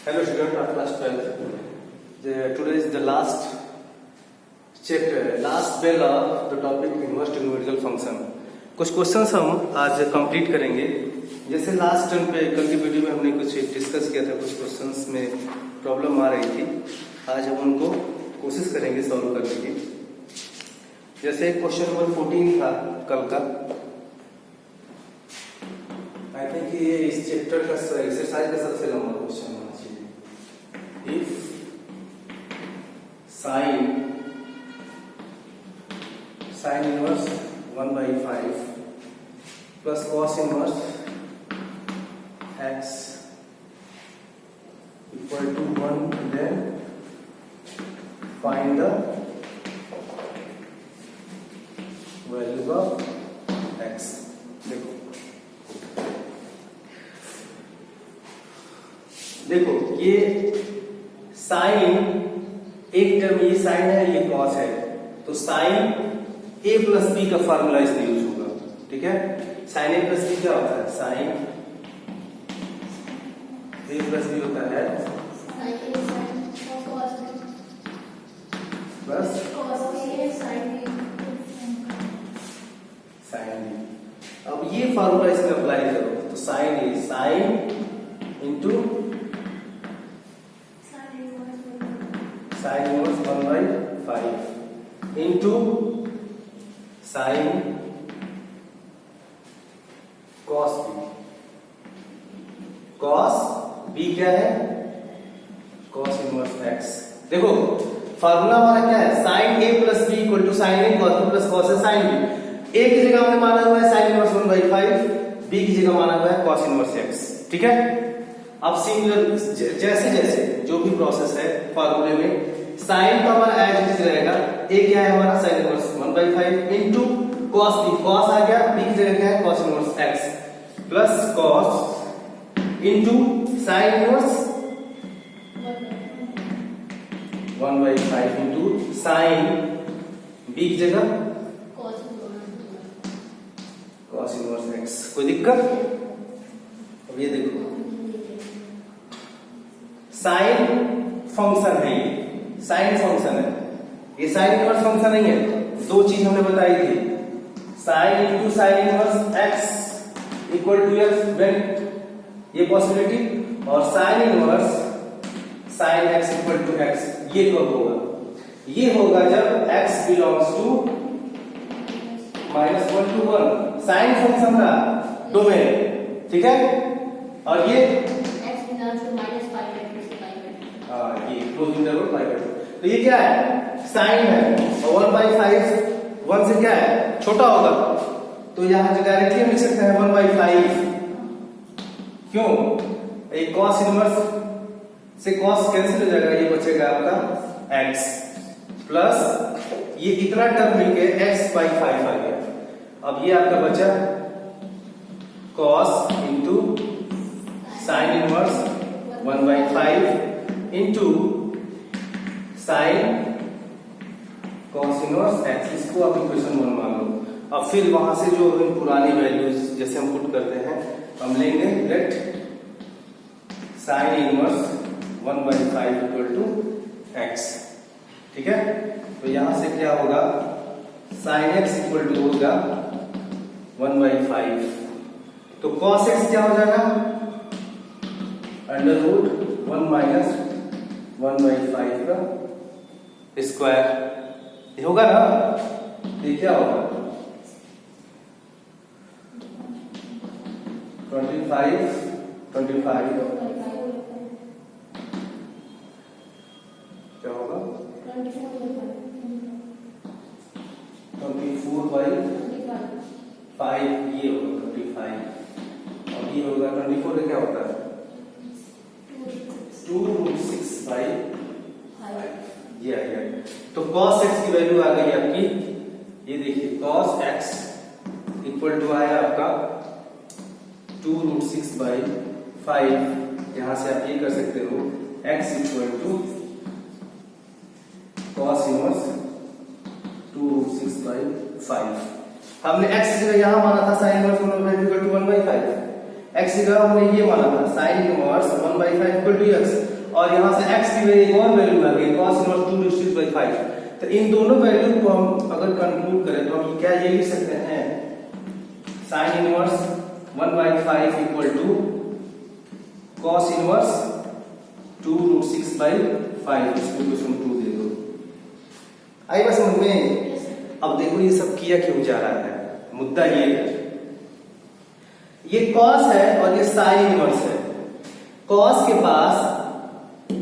Hello student of class 12. Today is the last chapter, last bell of the topic inverse trigonometrical function. कुछ questions हम आज complete करेंगे. जैसे last term पे कल की वीडियो में हमने कुछ डिस्कस किया था, कुछ क्वेश्चंस में प्रॉब्लम आ रही थी. आज हम उनको कोशिश करेंगे सॉल्व करने की. जैसे क्वेश्चन नंबर 14 था कल का. आई थिंक ये इस चैप्टर का एक्सरसाइज का सबसे लंबा क्वेश्चन होना चाहिए. If sign inverse 1/5 plus cos inverse x equal to 1, then find the value of x. देखो ये साइन एक टर्म, ये साइन है, ये कॉस है, तो साइन a प्लस बी का फॉर्मूला इसमें यूज होगा. ठीक है, साइन a प्लस बी क्या होता है? साइन a प्लस बी होता है प्लस साइन b. अब ये फॉर्मूला इसमें अप्लाई करो तो sine a sine into sine inverse 1/5 into sine cos B. Cos B क्या है? Cos inverse X. देखो फार्मूला हमारा क्या है? Sine A plus B equal to sine A cos B plus cos A sine B. A की जगह हमने माना हुआ है साइन इनवर्स 1/5, बी की जगह माना हुआ है कॉस इनवर्स एक्स. ठीक है, अब सिमिलर जैसे जैसे जो भी प्रोसेस है फॉर्मूले में, साइन तो हमारा एज इट रहेगा. ए क्या है हमारा? Sine inverse 1/5 into cos B. Cos आ गया, बी की जगह क्या है? Cos inverse X plus cos into sine inverse 1/5 into sine B की जगह कॉस इनवर्स एक्स. कोई दिक्कत? अब ये देखो साइन फंक्शन है, ये साइन फंक्शन है, ये साइन इनवर्स फंक्शन नहीं है. दो चीज हमने बताई थी, sine into sine inverse X equal to X when ये पॉसिबिलिटी, और sine inverse sine X equal to X ये कब होगा? ये होगा जब x belongs to -1 to 1. Sine function का डोमेन. ठीक है, और ये x बिलोंग्स टू ये क्लोज इंटरवल पाइवट. तो ये क्या है? साइन है, और 1/5 1 से क्या है? छोटा होगा, तो यहां जो डायरेक्टली हम लिख सकते हैं 1/5. क्यों? एक cos इनवर्स से cos कैंसिल हो जाएगा, ये बचेगा आपका x प्लस ये इतना टर्म मिलके x/5 आ गया. अब ये आपका बचा cos into sine inverse 1/5 into sine cos inverse x. इसको आप इक्वेशन 1 मान लो. अब फिर वहां से जो पुरानी वैल्यूज जैसे हम पुट करते हैं, हम लेंगे let sine inverse 1/5 equal to X. ठीक है, तो यहां से क्या होगा? साइन एक्स इक्वल टू होगा 1/5. तो कॉस एक्स क्या हो जाएगा? अंडर रूट 1 माइनस 1/5 का स्क्वायर. ये होगा ना? ये क्या होगा? 25 क्या होगा? 24/5 ये होगा 25. और ये होगा 24 का क्या होता है? 2√6/5. ये आ गया. तो cos x की वैल्यू आ गई आपकी, ये देखिए cos x इक्वल टू आया आपका 2√6/5. यहां से आप ये कर सकते हो x equal to cos inverse 2√6/5. हमने x की जगह यहां माना था sin inverse 1/5 equal to 1/5. x की जगह हमने ये माना था sin inverse 1/5 equal to x, और यहाँ से x की वैल्यू एक और वैल्यू आ गई cos इनवर्स 2/5। तो इन दोनों वैल्यू को हम अगर कंक्लूड करें तो हम क्या ये लिख सकते हैं sin inverse 1/5 equal to cos inverse 2√6/5। इसको क्वेश्चन 2 दे दो। आई बस समझ में। अब देखो ये सब किया क्यों जा रहा है, मुद्दा ये है, ये cos है और ये sin इनवर्स है। cos के पास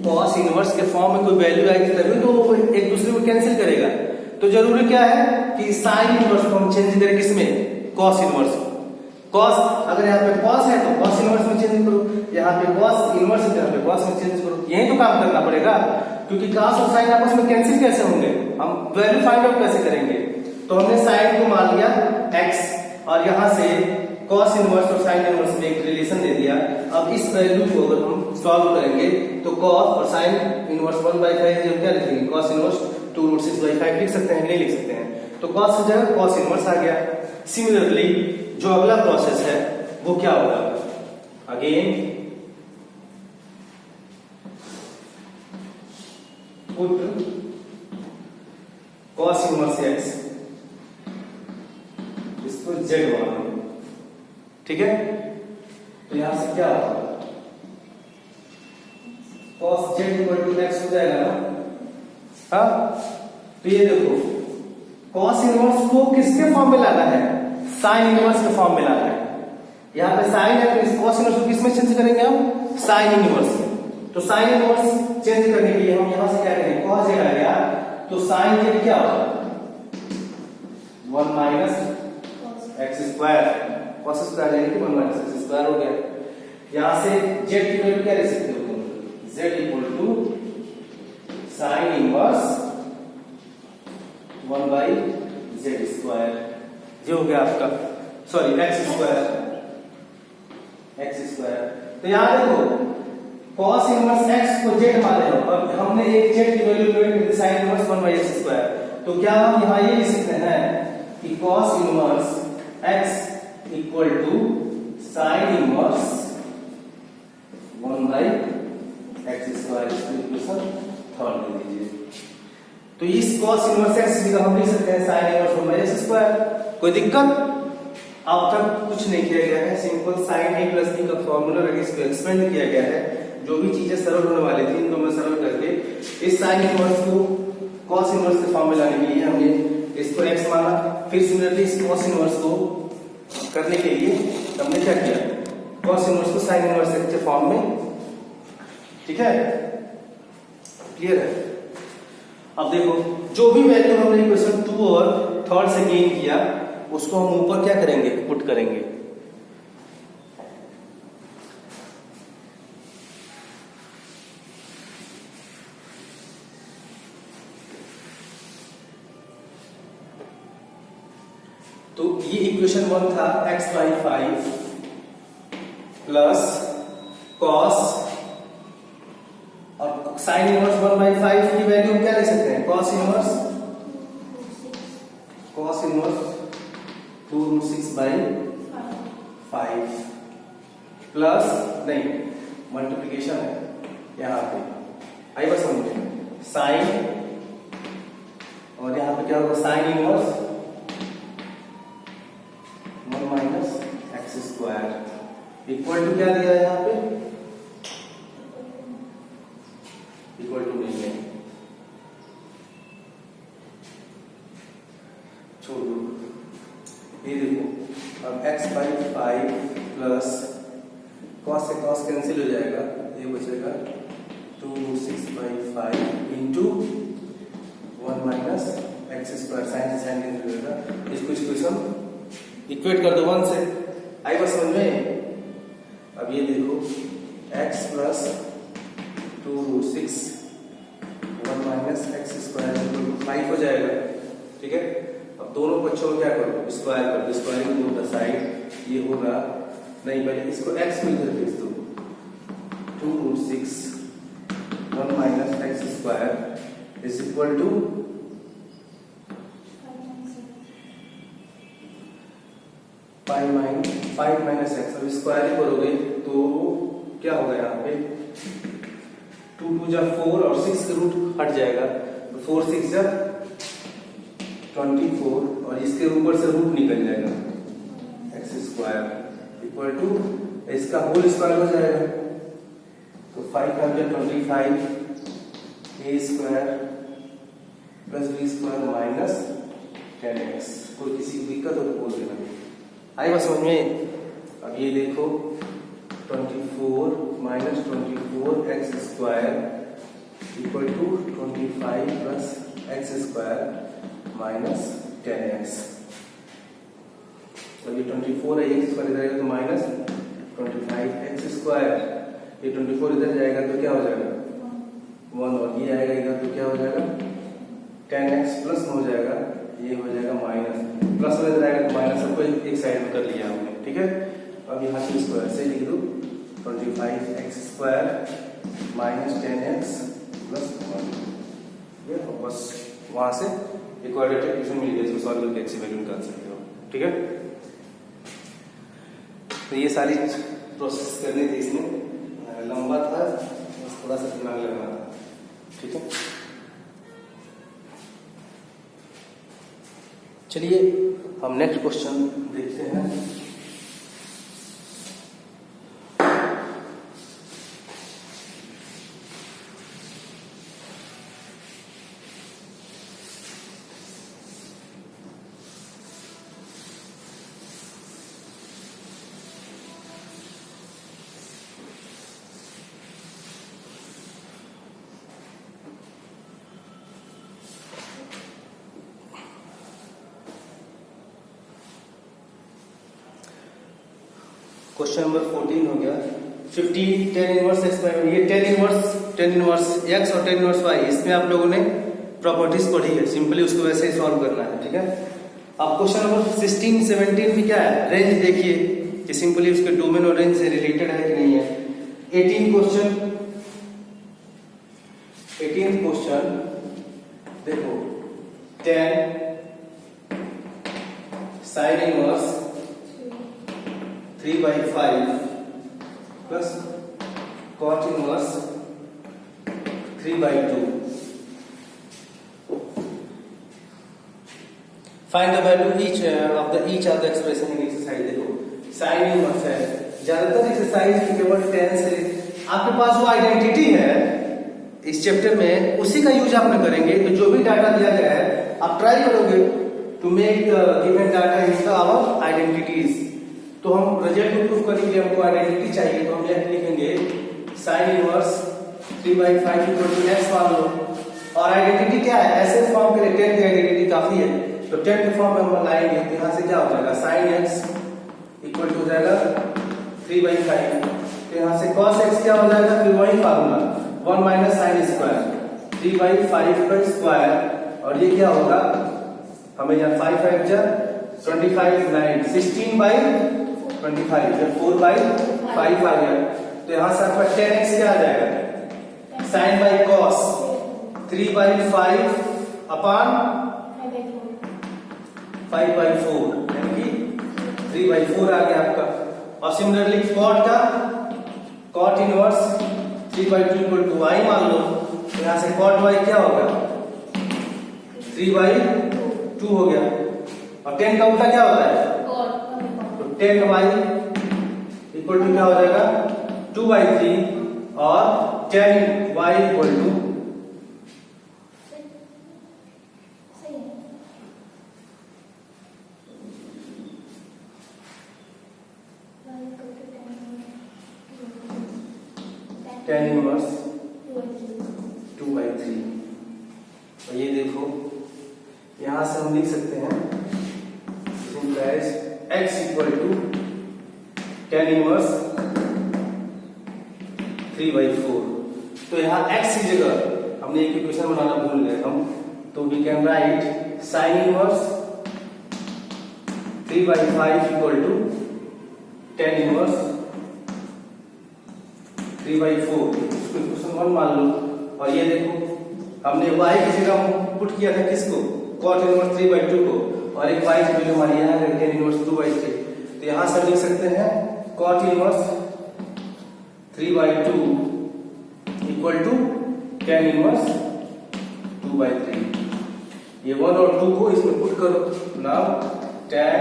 cos इनवर्स के फॉर्म में कोई वैल्यू आएगी तभी तो वो एक दूसरे को कैंसिल करेगा। तो जरूरी क्या है कि sin इनवर्स को हम चेंज करें किसमें, cos इनवर्स। cos अगर यहाँ पे cos है तो cos इनवर्स में चेंज करो, यहाँ पे cos इनवर्स है तो यहाँ पे cos में चेंज करो। यही तो काम करना पड़ेगा, क्योंकि cos और sin आपस में कैंसिल कैसे होंगे, हम वैल्यू फाइंड आउट कैसे करेंगे। तो हमने sin को मान लिया x और यहाँ से cos इनवर्स और sin इनवर्स में एक रिलेशन दे दिया। अब इस वैल्यू को अगर हम सॉल्व करेंगे तो cos और sin इनवर्स 1/5 जो क्या लिखेंगे, cos इनवर्स 2√6/5 लिख सकते हैं, नहीं लिख सकते हैं। तो cos की जगह cos इनवर्स आ गया। सिमिलरली जो अगला प्रोसेस है वो क्या होगा, again put cos inverse x, इसको z मान, ठीक है। तो यहां से क्या होगा, cos z equal to x हो जाएगा ना। हाँ, तो ये देखो cos इनवर्स को किसके फॉर्म में लाना है, sin इनवर्स के फॉर्म में लाना है। यहाँ पे sin है तो इस cos इनवर्स को किसमें चेंज करेंगे हम, sin इनवर्स। तो sin इनवर्स चेंज करने के लिए हम यहां से क्या करेंगे, cos z आ गया तो sin z क्या होगा 1 minus x square, cos square यानी कि 1 माइनस x स्क्वायर हो गया। यहां से z की वैल्यू क्या ले सकते हो, z equal to sin inverse 1/z square, ये हो गया आपका, सॉरी x स्क्वायर। तो यहां देखो cos इनवर्स x को z माने हो और हमने एक z की वैल्यू ले ली sin इनवर्स 1/x स्क्वायर। तो क्या हम यहां ये लिख सकते हैं कि cos inverse x equal to sin inverse 1/x square. इसको इक्वेशन थर्ड ले लीजिए। तो इस cos इनवर्स x की जगह हम लिख सकते हैं sin इनवर्स 1/x स्क्वायर। कोई दिक्कत? अब तक कुछ नहीं किया गया है, simple sin a plus b का फॉर्मूला रख इसको एक्सपेंड किया गया है। जो भी चीजें सरल होने वाली थी इनको मैं सरल करके इस sin इनवर्स को cos इनवर्स के फॉर्म में लाने के लिए हमने इसको x माना। फिर सिमिलरली इस cos इनवर्स को करने के लिए हमने क्या किया, cos इनवर्स को sin इनवर्स के फॉर्म में, ठीक है, क्लियर है। अब देखो जो भी वैल्यू हमने इक्वेशन 2 और थर्ड से गेन किया उसको हम ऊपर क्या करेंगे, पुट करेंगे। तो ये इक्वेशन 1 था x/5 प्लस cos और sin इनवर्स 1/5 की वैल्यू हम क्या ले सकते हैं, cos इनवर्स 2√6/5 प्लस नहीं मल्टीप्लिकेशन है यहाँ पे, आई बस समझे, sin और यहाँ पे क्या होगा sin inverse 1 minus x square equal to क्या दिया है यहाँ पे, इक्वल टू नहीं है, छोड़ दो। ये देखो अब x/5 प्लस cos से cos कैंसिल हो जाएगा, ये बचेगा 2√6/5 into 1 minus x square, sine से साइन कैंसिल हो जाएगा। इसको इक्वेशन इक्वेट कर दो 1 से, आई बस समझ में। अब ये देखो x plus 2√6 1 minus x square 5 हो जाएगा, ठीक है। अब दोनों पक्षों को क्या करो, स्क्वायर कर दो, स्क्वायरिंग टू द साइड, ये होगा नहीं, पहले इसको x को इधर भेज दो, 2√6 1 minus x square is equal to 5 minus x। अब स्क्वायर करोगे तो क्या होगा यहाँ पे 2 2 जा 4 और 6 का रूट हट जाएगा तो 4 6 जा 24 और इसके ऊपर से रूट निकल जाएगा एक्स स्क्वायर इक्वल टू इसका होल स्क्वायर हो जाएगा तो 5 5 जा 25 A square plus B square minus 10x। कोई किसी को दिक्कत हो तो बोल देना। आई बात समझ में? अब ये देखो 24 minus 24 X square equal to 25 plus X square minus 10x। तो ये 24 है एक्स स्क्वायर इधर आएगा तो माइनस 25 एक्स स्क्वायर, ये 24 इधर जाएगा तो क्या हो जाएगा 1 और ये आएगा इधर तो क्या हो जाएगा 10x प्लस हो जाएगा ये हो जाएगा माइनस प्लस में इधर आएगा तो माइनस सबको एक साइड में कर लिया हमने। ठीक है, अब यहाँ से स्क्वायर से लिख दो 25 x square minus 10x plus 1 ये बस वहां से एक क्वाड्रेटिक इक्वेशन मिल गया, इसको सॉल्व करके अच्छी वैल्यू निकाल सकते हो। ठीक है, तो ये सारी प्रोसेस करनी थी, इसमें लंबा था बस थोड़ा सा दिमाग लगाना था। ठीक है, चलिए हम नेक्स्ट क्वेश्चन देखते हैं। क्वेश्चन नंबर 14 हो गया 15 10 इनवर्स एक्स बाई ये 10 इनवर्स एक्स और 10 इनवर्स वाई, इसमें आप लोगों ने प्रॉपर्टीज पढ़ी है, सिंपली उसको वैसे ही सॉल्व करना है। ठीक है, अब क्वेश्चन नंबर 16 17 में क्या है, रेंज देखिए कि सिंपली उसके डोमेन और रेंज से रिलेटेड है कि नहीं है। 18 क्वेश्चन देखो 10 sign inverse 3/5 plus cot inverse 3/2। Find the value each of the expression in exercise. देखो साइन इनवर्स है, ज्यादातर एक्सरसाइज की केवल 10 से आपके पास जो आइडेंटिटी है इस चैप्टर में उसी का यूज आप करेंगे। तो जो भी डाटा दिया गया है आप ट्राई करोगे to make given data in the our identities. तो हम रिजल्ट को प्रूव करने के लिए हमको आइडेंटिटी चाहिए, तो हम यह लिखेंगे sine inverse 3/5 equal to x मान लो, और आइडेंटिटी क्या है ऐसे फॉर्म के लिए 10 की आइडेंटिटी काफी है, तो 10 के फॉर्म में हम लाएंगे तो यहाँ से क्या हो जाएगा साइन x इक्वल टू हो जाएगा 3/5, तो यहाँ से cos x क्या हो जाएगा, फिर वही फार्मूला 1 माइनस साइन स्क्वायर 3/5 का स्क्वायर, और ये क्या होगा हमें यहाँ 5 5 जा 25 9 16/25 जब 4/5 आ गया तो यहाँ से आपका 10x क्या आ जाएगा साइन बाई कॉस 3/5 अपॉन 5/4 यानी कि 3/4 आ गया आपका। और similarly cot inverse 3/2 equal to y मान लो, तो यहाँ से cot y क्या होगा 3/2 हो गया, और 10 का उल्टा क्या होता है तो 10y इक्वल टू क्या हो जाएगा 2/3, और 10y equal to tan inverse 2/3। और ये देखो यहां से हम लिख सकते हैं x इक्वल टू 10 इनवर्स 3/4। तो यहाँ x की जगह हमने एक इक्वेशन बनाना भूल गए हम, तो we can write sine inverse 3/5 equal to 10 inverse 3/4, इसको इक्वेशन 1 मान लो। और ये देखो हमने y की जगह पुट किया था किसको cot इनवर्स 3/2 को, और एक y की वैल्यू हमारी यहाँ है 10 इनवर्स 2/3, तो यहाँ से लिख सकते हैं cot inverse 3/2 equal to tan inverse 2/3। ये 1 और 2 को इसमें पुट करो। नाउ tan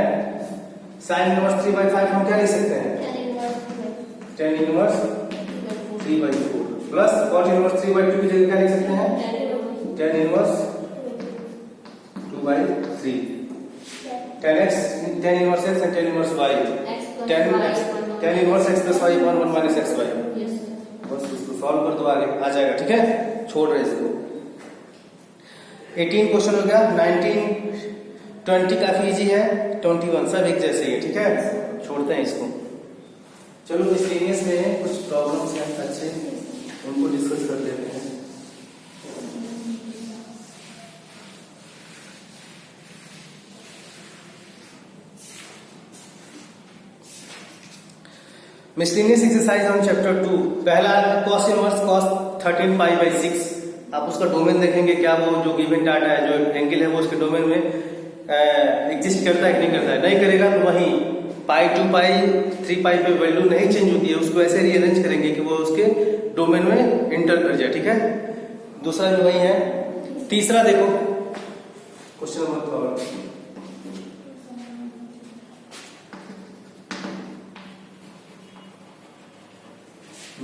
sin इनवर्स 3/5 हम क्या लिख सकते हैं? tan inverse 3/4 plus cot inverse 3/2 की जगह क्या लिख सकते हैं? tan inverse 2/3। tan x, tan inverse x and tan inverse y, tan inverse x plus y upon 1 minus xy। बस इसको सॉल्व कर दो, आगे आ जाएगा। ठीक है, छोड़ रहे इसको। 18 क्वेश्चन हो गया। 19 20 काफी इजी है, 21 सब एक जैसे ही है। ठीक है, छोड़ते हैं इसको। चलो मिसलेनियस में कुछ प्रॉब्लम्स हैं अच्छे, उनको डिस्कस कर लेते हैं। Miscellaneous exercise on chapter 2। पहला cos inverse cos 13 pi by 6। आप उसका डोमेन देखेंगे, क्या वो जो गिवन डाटा है, जो एंगल है, वो उसके डोमेन में एग्जिस्ट करता है कि नहीं करता है। नहीं करेगा तो वहीं पाई 2 पाई 3 पाई पे वैल्यू नहीं चेंज होती है, उसको ऐसे रीअरेंज करेंगे कि वो उसके डोमेन में इंटर कर जाए। ठीक है, दूसरा भी वही है। तीसरा देखो question number 3।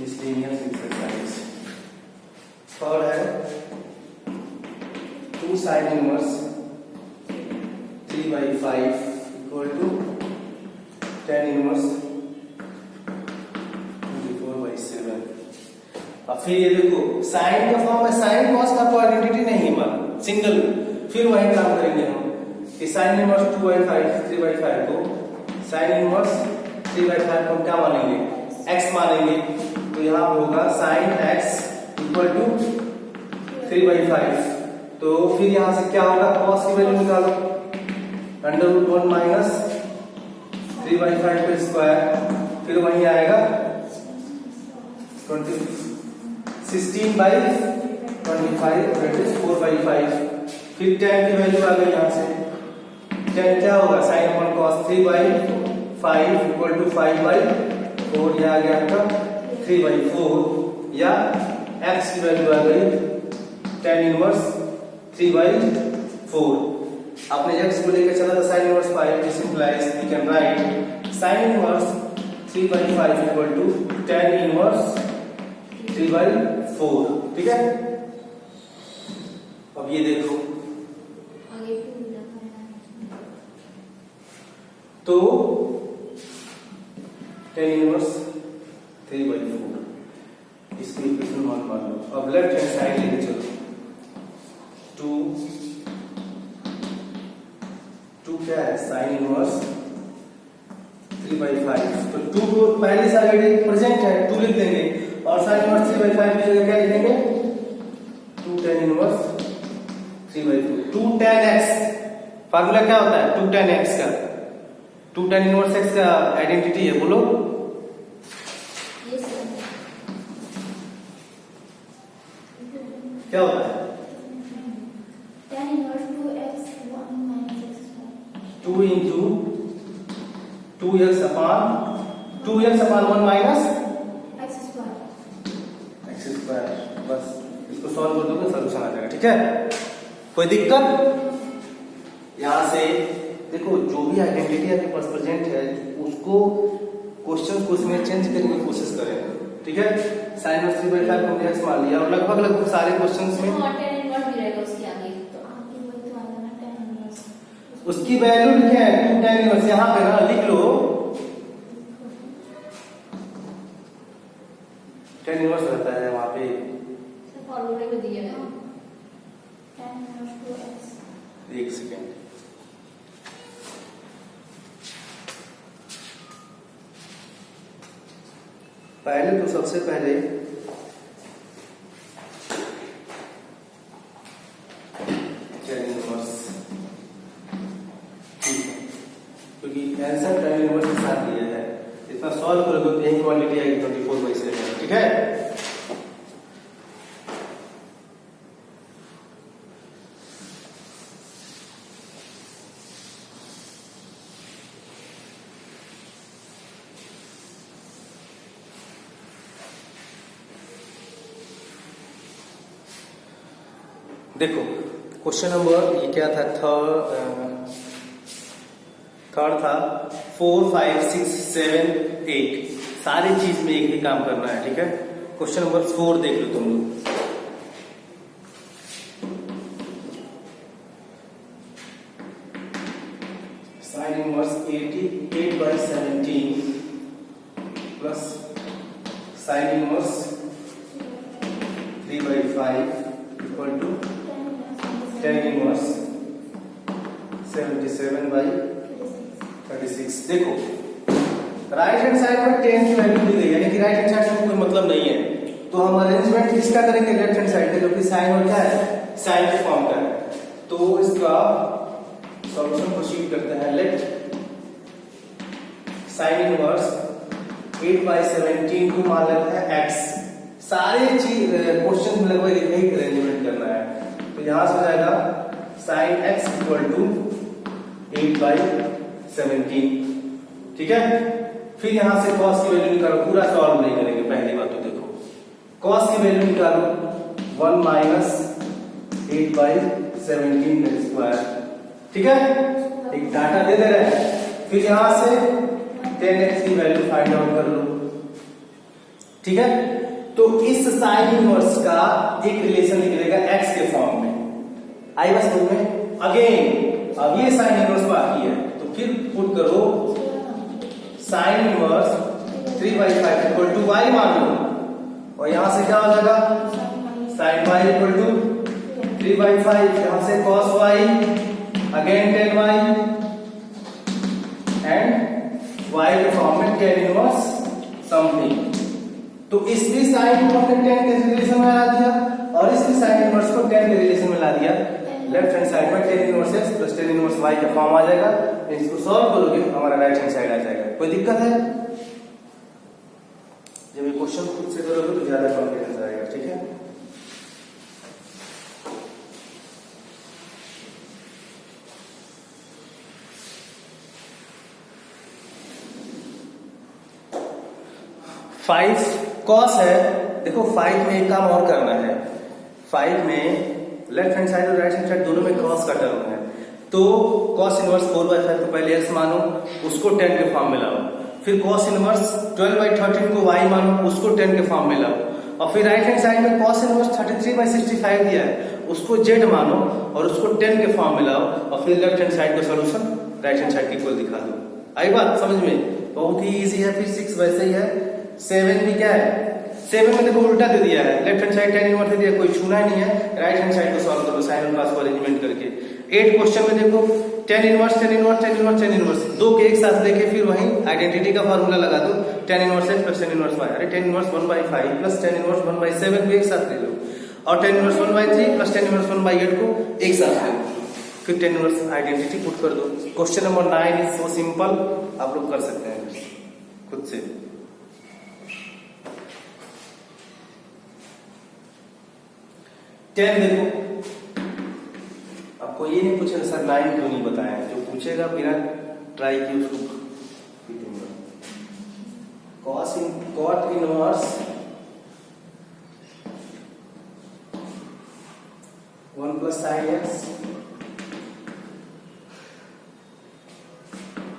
Miscellaneous exercise third है 2 sin inverse 3/5 equal to tan inverse 24/7। अब फिर ये देखो साइन का फॉर्म है, साइन कॉस का कोई आइडेंटिटी नहीं है मान सिंगल। फिर वही काम करेंगे हम कि साइन इनवर्स 2/5 3/5 को साइन इनवर्स 3/5 को क्या मानेंगे? x मानेंगे। तो यहाँ पे होगा sin x इक्वल टू 3/5। तो फिर यहाँ से क्या होगा? cos की वैल्यू निकालो, √1 माइनस 3/5 का स्क्वायर, फिर वही आएगा 16/25 दैट इज 4/5। फिर tan की वैल्यू आ गई यहाँ से। tan क्या होगा? sin upon cos 3/5 equal to 5/4। यह आ गया आपका 3/4 या x की वैल्यू आ गई tan इनवर्स 3/4। आपने x को लेकर चला था sin inverse 5, this implies we can write sin inverse 3/5 equal to tan inverse 3/4। ठीक है, अब ये देखो तो tan इनवर्स 3/4 इसकी इक्वेशन मान लो। अब लेफ्ट हैंड साइड लेके चलो। 2 क्या है? sin inverse 3/5। तो 2 को पहले से ऑलरेडी प्रेजेंट है, 2 लिख देंगे और sin इनवर्स 3/5 की जगह क्या लिखेंगे? 2 tan inverse 3/4। 2 tan x formula क्या होता है? 2 tan x का 2 tan इनवर्स x का आइडेंटिटी है, बोलो। क्या होता है? tan inverse 2x 1 minus x square। 2 into 2x upon 1 minus x square। x square। बस इसको सॉल्व कर दोगे सॉल्यूशन आ जाएगा। ठीक है, कोई दिक्कत? यहां से देखो जो भी आइडेंटिटी आपके पास प्रेजेंट है उसको क्वेश्चन को उसमें चेंज करने की कोशिश करें। ठीक है, sin इनवर्स 3/5 को x मान लिया और लगभग सारे क्वेश्चंस में tan inverse भी रहेगा उसके आगे, तो आगे वही तो आएगा ना tan inverse। उसकी वैल्यू लिखे हैं 2 tan इनवर्स, यहां पे ना लिख लो tan इनवर्स रहता है वहां पे, फॉर्मूले में दिया है tan inverse 2x। एक सेकेंड। पहले तो सबसे पहले tan इनवर्स, क्योंकि आंसर tan इनवर्स के साथ दिया है, इतना सॉल्व करोगे तो यही क्वांटिटी आएगी 24/7। ठीक है, देखो क्वेश्चन नंबर ये क्या था, थर्ड था 4 5 6 7 8 सारी चीज में एक ही काम करना है, ठीक है। क्वेश्चन नंबर 4 देख लो तुम लोग। Sine inverse 8/17 plus sine inverse 3/5 equal to tan inverse 77/36। देखो राइट हैंड साइड में tan की वैल्यू दी गई है, यानी कि राइट हैंड साइड से कोई मतलब नहीं है, तो हम अरेंजमेंट किसका करेंगे, लेफ्ट हैंड साइड का, जो कि साइन और क्या है, साइन के फॉर्म का है। तो इसका सॉल्यूशन प्रोसीड करते हैं। लेट साइन इनवर्स 8/17 को मान लेते हैं x। सारे चीज क्वेश्चन में लगभग एक ही अरेंजमेंट करना है, तो यहां से हो जाएगा साइन x इक्वल टू 8/17, ठीक है। फिर यहां से cos की वैल्यू निकालो, पूरा सॉल्व नहीं करेंगे, पहली बात तो देखो cos की वैल्यू निकालो 1 माइनस 8/17 का स्क्वायर, ठीक है। एक डाटा दे दे रहे हैं, फिर यहां से 10x की वैल्यू फाइंड आउट कर लो, ठीक है। तो इस साइन इनवर्स का एक रिलेशन निकलेगा x के फॉर्म में, आई बस समझ में। अगेन अब ये साइन इनवर्स बाकी है, तो फिर पुट करो sine inverse 3/5 equal to y मान लो, और यहां से क्या हो जाएगा साइन y इक्वल टू 3/5, यहां से cos y again tan y and y के फॉर्म में tan इनवर्स समथिंग। तो इस भी साइन इनवर्स को tan के रिलेशन में ला दिया, और इस भी साइन इनवर्स को tan के रिलेशन में ला दिया। लेफ्ट हैंड साइड में tan inverse x plus tan inverse y का फॉर्म आ जाएगा। इसको सॉल्व करोगे हमारा राइट हैंड साइड आ जाएगा। कोई दिक्कत है? जब ये क्वेश्चन खुद से करोगे तो ज्यादा कॉन्फिडेंस आएगा, ठीक है। फाइव कॉस है, देखो 5 में एक काम और करना है। 5 में लेफ्ट हैंड साइड और राइट हैंड साइड दोनों में कॉस का टर्म है, तो cos इनवर्स 4/5 को पहले x मानो, उसको tan के फॉर्म में लाओ। फिर cos इनवर्स 12/13 को y मानो, उसको tan के फॉर्म में लाओ। और फिर राइट हैंड साइड में cos इनवर्स 33/65 दिया है, उसको z मानो और उसको tan के फॉर्म में लाओ, और फिर लेफ्ट हैंड साइड का सॉल्यूशन राइट हैंड साइड के इक्वल दिखा दो। आई बात समझ में? बहुत ही इजी है। फिर 6 वैसे ही है। 7 भी क्या है, 7 में देखो उल्टा दे दिया है, left hand side tan inverse दे दिया, कोई छूना ही नहीं है, राइट हैंड साइड को सॉल्व करो साइन और cos को अरेंजमेंट करके। 8 क्वेश्चन में देखो tan inverse tan inverse tan inverse tan इनवर्स दो के एक साथ लेके फिर वहीं आइडेंटिटी का फार्मूला लगा दो, tan inverse x plus tan inverse y। अरे tan inverse 1/5 plus tan inverse 1/7 को एक साथ ले लो, और tan inverse 1/3 plus tan inverse 1/8 को एक साथ ले लो, फिर tan इनवर्स आइडेंटिटी पुट कर दो। Question number 9 is so simple, आप लोग कर सकते हैं खुद से। टेन देखो, आपको ये नहीं पूछेगा सर 9 क्यों नहीं बताया, जो पूछेगा बिना ट्राई किए उसको दूंगा। cos inverse 1 plus sine x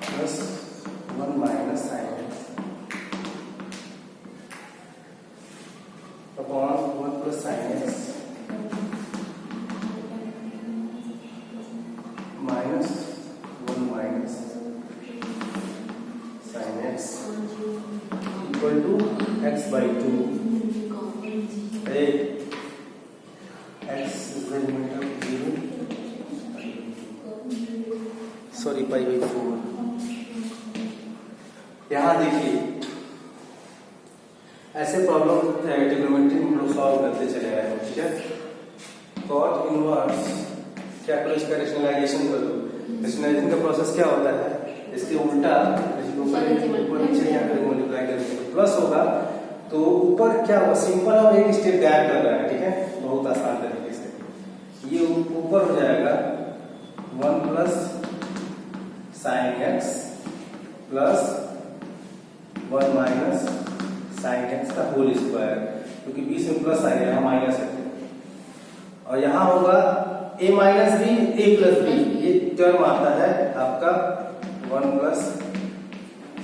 plus 1 minus sine x upon 1 plus sine x minus 1 minus sine x equal to x/2। x is the limit of 0, sorry π/4। यहां देखिए ऐसे प्रॉब्लम ट्रिग्नोमेट्री हम लोग सॉल्व करते चले आए हैं, ठीक है। cot इनवर्स क्या करो, इसका रेशनलाइजेशन कर दो। रेशनलाइजेशन का प्रोसेस क्या होता है, इसके उल्टा ऊपर नीचे यहाँ पे मल्टीप्लाई करके प्लस होगा, तो ऊपर क्या होगा, सिंपल और एक स्टेप गैप कर रहा है, ठीक है, बहुत आसान तरीके से। ये ऊपर हो जाएगा 1 plus sine x plus 1 minus sine x का होल स्क्वायर, क्योंकि बीच में प्लस आ गया माइनस है, और और यहाँ होगा a minus B a plus B, ये टर्म आता है आपका 1 प्लस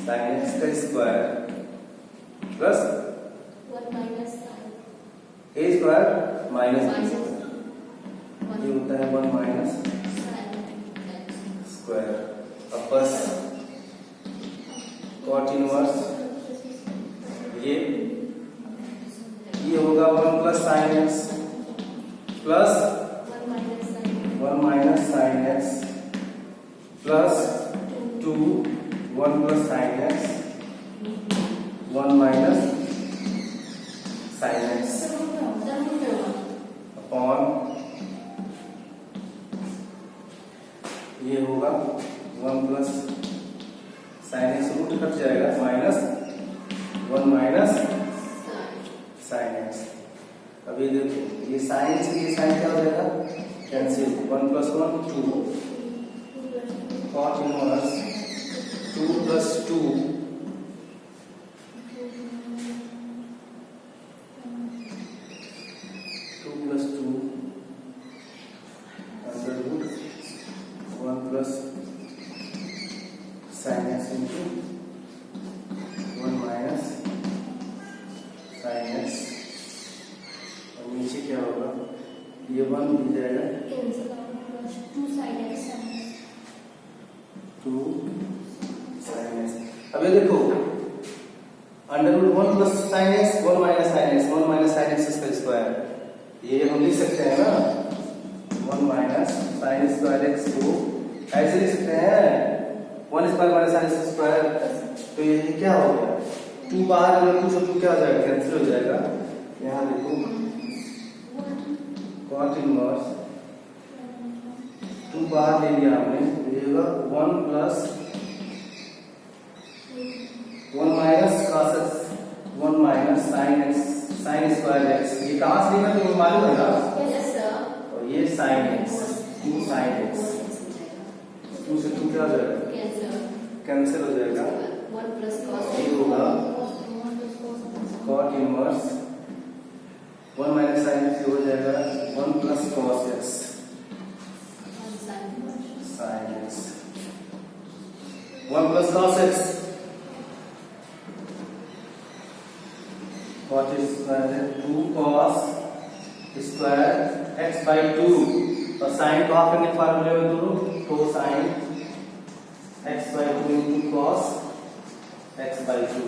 साइन एक्स का square plus 1 minus a square minus minus ये होता है 1 माइनस sin x स्क्वायर अब बस कॉट इनवर्स ये होगा 1 plus sine x plus 1 minus sine x plus 2 1 plus sine x 1 minus sine x upon ये होगा 1 plus sine x root cut जाएगा माइनस 1 माइनस साइन एक्स। अब ये देखो ये साइन से ये साइन क्या हो जाएगा cancel 1 plus 1 2 cot inverse 2 plus 2 2 plus 2 under root 1 plus sine x into 1 minus sine x और नीचे क्या होगा ये 1 मिल जाएगा 2 sin x 2 साइन एक्स। अब ये देखो under root 1 plus sine x 1 minus sine x 1 minus sine x का स्क्वायर ये हम लिख सकते हैं ना 1 माइनस साइन स्क्वायर एक्स को ऐसे लिख सकते हैं 1 square minus sine x square. तो ये क्या हो गया 2 बाहर अगर कुछ 2 क्या हो जाएगा कैंसिल हो जाएगा। यहाँ देखो कॉट इनवर्स 2 बाहर ले लिया हमने तो ये होगा 1 plus 1 minus cos x 1 minus sine x sine square x ये कहाँ से लेना तुम्हें मालूम है ना yes sir और ये साइन एक्स 2 साइन एक्स 2 से 2 क्या हो जाएगा कैंसिल हो जाएगा 1 plus cos ये होगा cot inverse 1 minus sine x हो जाएगा 1 plus cos x sign x 1 plus cos x cot square है 2 cos स्क्वायर x by 2 और साइन को आप अपने फार्मूले में दो तो sign x by 2 into cos x by 2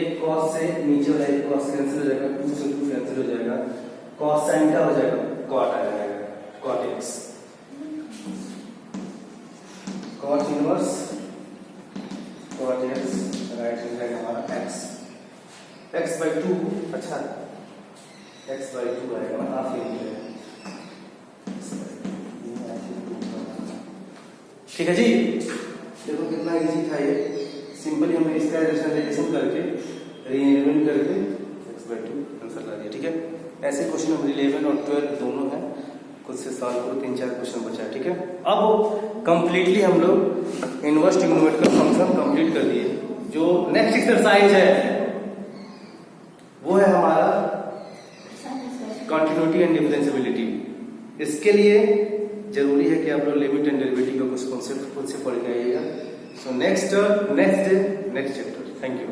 एक cos से नीचे वाला एक cos कैंसिल हो जाएगा 2 से 2 कैंसिल हो जाएगा cos साइन क्या हो जाएगा cot आ जाएगा cot x cot inverse cot x right हो जाएगा हमारा x by 2 अच्छा x by 2 आएगा ना हाफ ही मिलेगा ठीक है जी। देखो कितना इजी था ये सिंपली हमने इसका रेशनलाइजेशन करके रीअरेंजमेंट करके x by 2 आंसर ला दिया। ठीक है ऐसे क्वेश्चन नंबर 11 और 12 दोनों हैं खुद से सॉल्व करो 3-4 क्वेश्चन बचा है। ठीक है अब कंप्लीटली हम लोग इनवर्स ट्रिग्नोमेट्रिकल फंक्शन कंप्लीट कर दिए। जो नेक्स्ट एक्सरसाइज है वो है हमारा कंटिन्यूटी एंड डिफरेंशिएबिलिटी। इसके लिए जरूरी है कि आप लोग लिमिट एंड डेरिवेटिव का कुछ कॉन्सेप्ट खुद से पढ़ के आइएगा। So next day next chapter. Thank you.